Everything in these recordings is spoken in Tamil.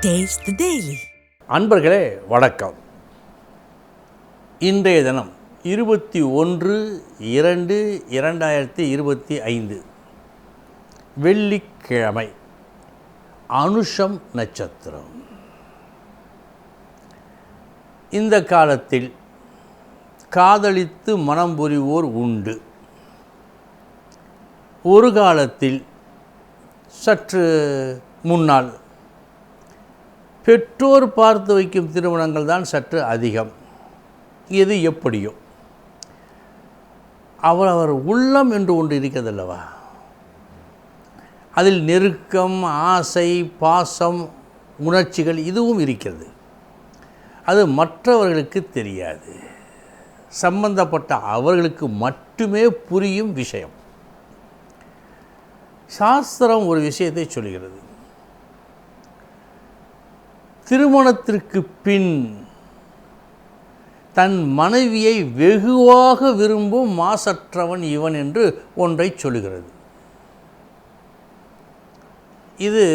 Taste the Daily. அன்பர்களே வணக்கம். இன்றைய தினம் 21/2/2025 வெள்ளிக்கிழமை, அனுஷம் நட்சத்திரம். இந்த காலத்தில் காதலித்து மனம் புரிவோர் உண்டு. ஒரு காலத்தில் சற்று முன்னால் பெற்றோர் பார்த்து வைக்கும் திருமணங்கள் தான் சற்று அதிகம். இது எப்படியோ அவர் உள்ளம் என்று ஒன்று இருக்கிறதல்லவா, அதில் நெருக்கம், ஆசை, பாசம், உணர்ச்சிகள் இதுவும் இருக்கிறது. அது மற்றவர்களுக்கு தெரியாது. சம்பந்தப்பட்ட அவர்களுக்கு மட்டுமே புரியும் விஷயம். சாஸ்திரம் ஒரு விஷயத்தை சொல்கிறது. திருமணத்திற்கு பின் தன் மனைவியை வெகுவாக விரும்பும் மாசற்றவன் இவன் என்று ஒன்றை சொல்லுகிறது. இது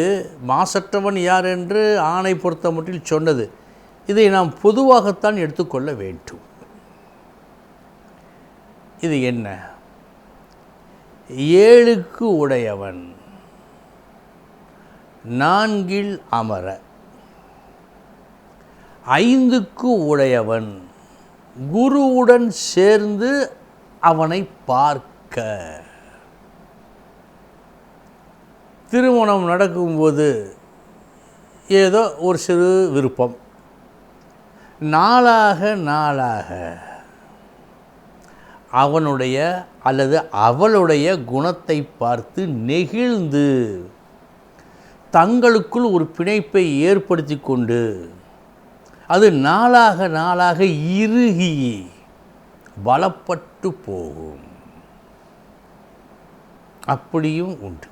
மாசற்றவன் யார் என்று ஆணை பொறுத்த மட்டில் சொன்னது. இதை நாம் பொதுவாகத்தான் எடுத்துக்கொள்ள வேண்டும். இது என்ன? 7க்கு உடையவன், 4ல் அமர, 5க்கு உடையவன் குருவுடன் சேர்ந்து அவனை பார்க்க. திருமணம் நடக்கும்போது ஏதோ ஒரு சிறு விருப்பம், நாளாக அவனுடைய அல்லது அவளுடைய குணத்தை பார்த்து நெகிழ்ந்து தங்களுக்குள் ஒரு பிணைப்பை ஏற்படுத்தி கொண்டு அது நாளாக இறுகி பலப்பட்டு போகும். அப்படியும் உண்டு.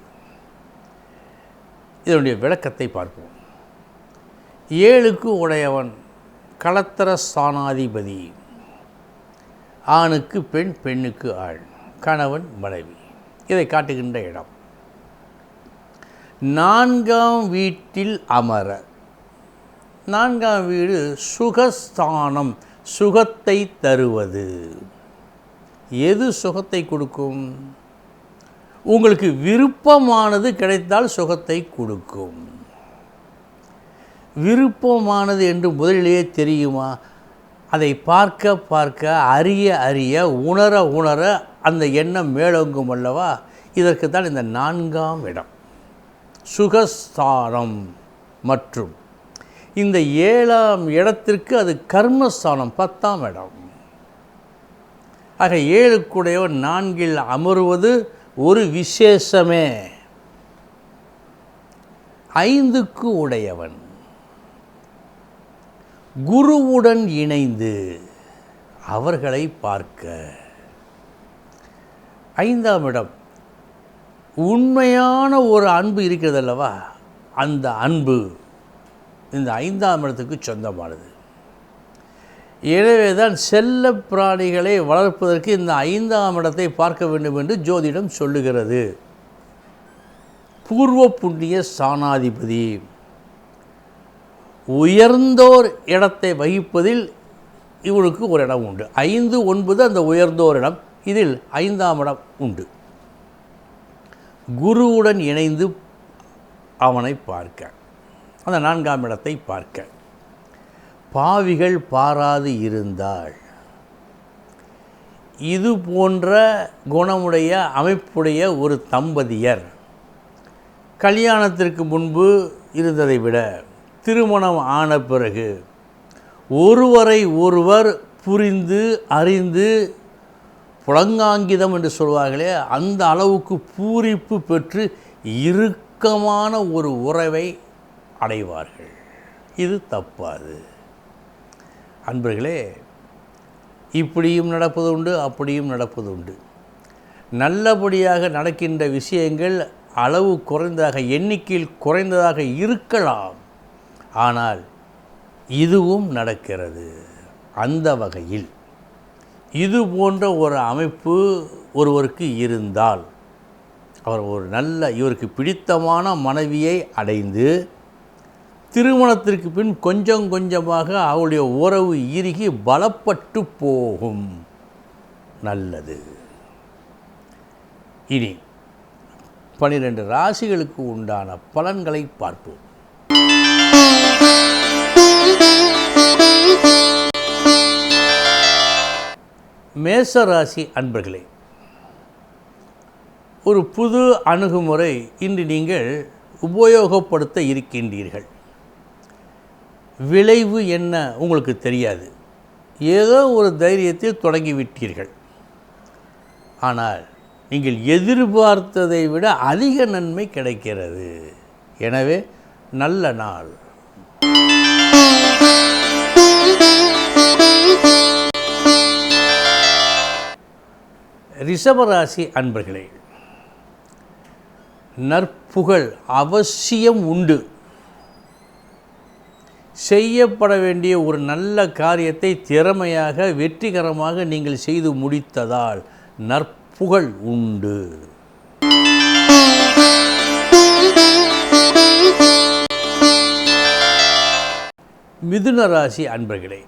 இதனுடைய விளக்கத்தை பார்ப்போம். 7க்கு உடையவன் களத்திர ஸ்தானாதிபதி. ஆணுக்கு பெண், பெண்ணுக்கு ஆண், கணவன் மனைவி, இதை காட்டுகின்ற இடம். 4ஆம் வீட்டில் அமர. 4ஆம் வீடு சுகஸ்தானம், சுகத்தை தருவது. எது சுகத்தை கொடுக்கும்? உங்களுக்கு விருப்பமானது கிடைத்தால் சுகத்தை கொடுக்கும். விருப்பமானது என்று முதலிலேயே தெரியுமா? அதை பார்க்க அறிய உணர அந்த எண்ணம் மேலோங்கும் அல்லவா? இதற்கு தான் இந்த 4ஆம் இடம் சுகஸ்தானம். மற்றும் இந்த 7ஆம் இடத்திற்கு அது கர்மஸ்தானம், 10ஆம் இடம். ஆக 7க்குடையவன் 4ல் அமருவது ஒரு விசேஷமே. 5க்கு உடையவன் குருவுடன் இணைந்து அவர்களை பார்க்க. 5ஆம் இடம் உண்மையான ஒரு அன்பு இருக்கிறது அல்லவா? அந்த அன்பு இந்த 5ஆம் இடத்துக்கு சொந்தமானது. எனவே தான் செல்ல பிராணிகளை வளர்ப்பதற்கு இந்த 5ஆம் இடத்தை பார்க்க வேண்டும் என்று ஜோதிடம் சொல்லுகிறது. பூர்வ புண்ணிய ஸ்தானாதிபதி, உயர்ந்தோர் இடத்தை வகிப்பதில் இவனுக்கு ஒரு இடம் உண்டு. 5, 9 அந்த உயர்ந்தோர் இடம். இதில் 5ஆம் இடம் உண்டு. குருவுடன் இணைந்து அவனை பார்க்க, அந்த 4ஆம் இடத்தை பார்க்க. பாவிகள் பாராது இருந்தால், இது போன்ற குணமுடைய அமைப்புடைய ஒரு தம்பதியர் கல்யாணத்திற்கு முன்பு இருந்ததை விட திருமணம் ஆன பிறகு ஒருவரை ஒருவர் புரிந்து அறிந்து புலங்காங்கிதம் என்று சொல்வார்களே, அந்த அளவுக்கு பூரிப்பு பெற்று இறுக்கமான ஒரு உறவை அடைவார்கள். இது தப்பாது. அன்பர்களே, இப்படியும் நடப்பது உண்டு, அப்படியும் நடப்பது உண்டு. நல்லபடியாக நடக்கின்ற விஷயங்கள் அளவு குறைந்ததாக, எண்ணிக்கையில் குறைந்ததாக இருக்கலாம். ஆனால் இதுவும் நடக்கிறது. அந்த வகையில் இது போன்ற ஒரு அமைப்பு ஒருவருக்கு இருந்தால் அவர் ஒரு நல்ல இவருக்கு பிடித்தமான மனைவியை அடைந்து திருமணத்திற்கு பின் கொஞ்சம் கொஞ்சமாக அவளுடைய உறவு இறுகி பலப்பட்டு போகும். நல்லது. இனி 12 ராசிகளுக்கு உண்டான பலன்களை பார்ப்போம். மேச ராசி அன்பர்களே, ஒரு புது அணுகுமுறை இன்று நீங்கள் உபயோகப்படுத்த இருக்கின்றீர்கள். விளைவு என்ன உங்களுக்கு தெரியாது. ஏதோ ஒரு தைரியத்தில் தொடங்கிவிட்டீர்கள். ஆனால் நீங்கள் எதிர்பார்த்ததை விட அதிக நன்மை கிடைக்கிறது. எனவே நல்ல நாள். ரிஷபராசி அன்பர்களே, நற்புகழ் அவசியம் உண்டு. செய்யப்பட வேண்டிய ஒரு நல்ல காரியத்தை திறமையாக வெற்றிகரமாக நீங்கள் செய்து முடித்ததால் நற்புகழ் உண்டு. மிதுன ராசி அன்பர்களே,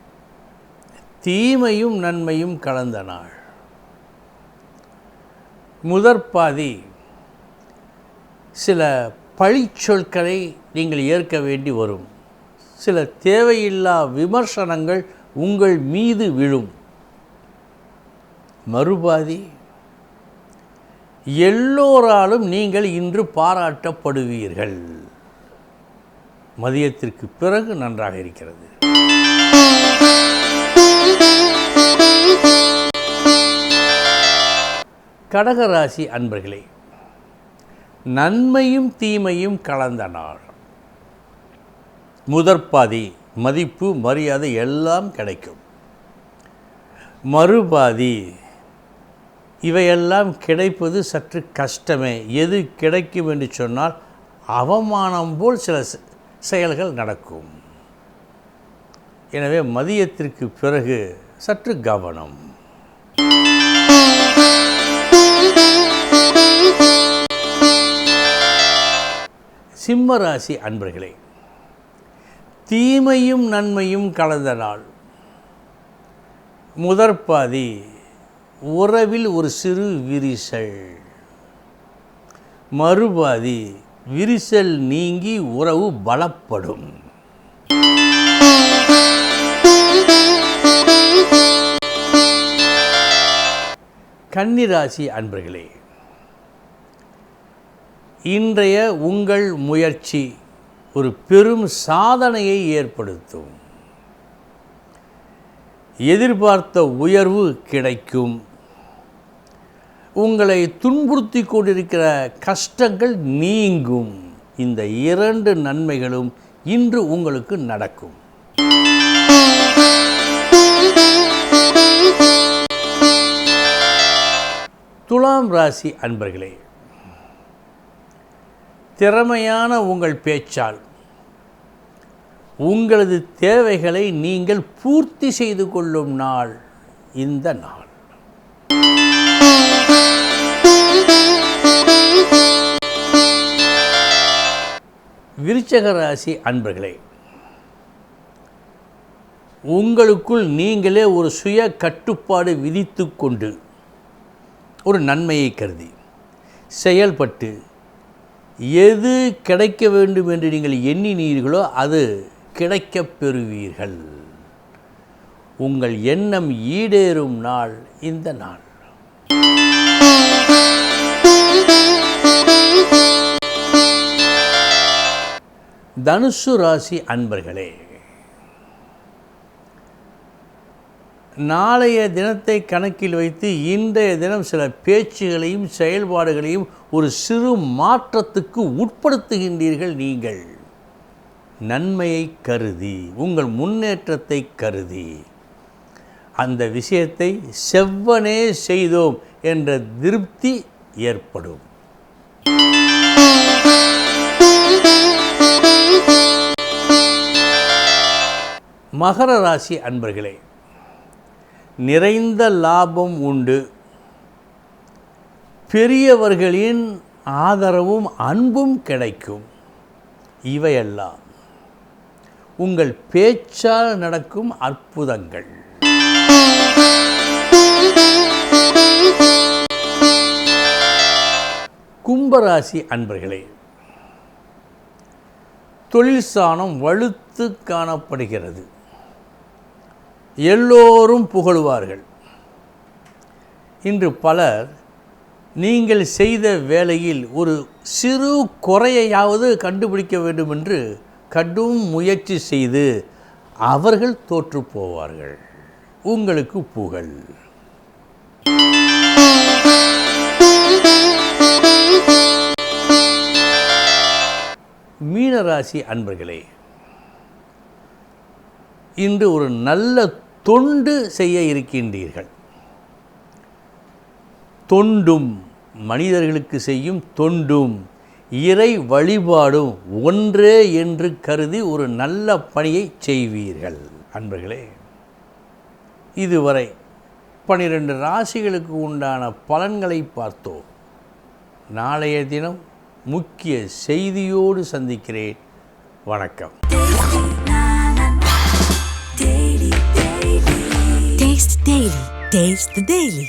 தீமையும் நன்மையும் கலந்த நாள். முதற்பாதி சில பழிச்சொற்களை நீங்கள் ஏற்க வேண்டி வரும். சில தேவையில்லா விமர்சனங்கள் உங்கள் மீது விழும். மறுபாதி எல்லோராலும் நீங்கள் இன்று பாராட்டப்படுவீர்கள். மதியத்திற்கு பிறகு நன்றாக இருக்கிறது. கடகராசி அன்பர்களே, நன்மையும் தீமையும் கலந்த நாள். முதற்பாதி மதிப்பு மரியாதை எல்லாம் கிடைக்கும். மறுபாதி இவையெல்லாம் கிடைப்பது சற்று கஷ்டமே. எது கிடைக்கும் என்று சொன்னால் அவமானம் போல் சில செயல்கள் நடக்கும். எனவே மதியத்திற்கு பிறகு சற்று கவனம். சிம்மராசி அன்பர்களே, தீமையும் நன்மையும் கலந்த நாள். முதற்பாதி உறவில் ஒரு சிறு விரிசல். மறுபாதி விரிசல் நீங்கி உறவு பலப்படும். கன்னிராசி அன்பர்களே, இன்றைய உங்கள் முயற்சி ஒரு பெரும் சாதனையை ஏற்படுத்தும். எதிர்பார்த்த உயர்வு கிடைக்கும். உங்களை துன்புறுத்தி கொண்டிருக்கிற கஷ்டங்கள் நீங்கும். இந்த 2 நன்மைகளும் இன்று உங்களுக்கு நடக்கும். துலாம் ராசி அன்பர்களே, திறமையான உங்கள் பேச்சால் உங்களது தேவைகளை நீங்கள் பூர்த்தி செய்து கொள்ளும் நாள் இந்த நாள். விருச்சிக ராசி அன்பர்களே, உங்களுக்குள் நீங்களே ஒரு சுய கட்டுப்பாடு விதித்து கொண்டு ஒரு நன்மையை கருதி செயல்பட்டு எது கிடைக்க வேண்டும் என்று நீங்கள் எண்ணினீர்களோ அது கிடைக்கப் பெறுவீர்கள். உங்கள் எண்ணம் ஈடேறும் நாள் இந்த நாள். தனுசு ராசி அன்பர்களே, நாளைய தினத்தை கணக்கில் வைத்து இன்றைய தினம் சில பேச்சுகளையும் செயல்பாடுகளையும் ஒரு சிறு மாற்றத்துக்கு உட்படுத்துகின்றீர்கள். நீங்கள் நன்மையை கருதி, உங்கள் முன்னேற்றத்தை கருதி, அந்த விஷயத்தை செவ்வனே செய்தோம் என்ற திருப்தி ஏற்படும். மகர ராசி அன்பர்களே, நிறைந்த லாபம் உண்டு. பெரியவர்களின் ஆதரவும் அன்பும் கிடைக்கும். இவையெல்லாம் உங்கள் பேச்சால் நடக்கும் அற்புதங்கள். கும்பராசி அன்பர்களே, தொழில் ஸ்தானம் வலுத்து காணப்படுகிறது. எல்லோரும் புகழுவார்கள். இன்று பலர் நீங்கள் செய்த வேலையில் ஒரு சிறு குறையையாவது கண்டுபிடிக்க வேண்டும் என்று கடும் முயற்சி செய்து அவர்கள் தோற்று போவார்கள். உங்களுக்கு புகழ். மீனராசி அன்பர்களே, இன்று ஒரு நல்ல தொண்டு செய்ய இருக்கின்றீர்கள். தொண்டும், மனிதர்களுக்கு செய்யும் தொண்டும் இறை வழிபாடும் ஒன்றே என்று கருதி ஒரு நல்ல பணியை செய்வீர்கள். அன்பர்களே, இதுவரை 12 ராசிகளுக்கு உண்டான பலன்களை பார்த்தோம். நாளைய தினம் முக்கிய செய்தியோடு சந்திக்கிறேன். வணக்கம். Taste the Daily.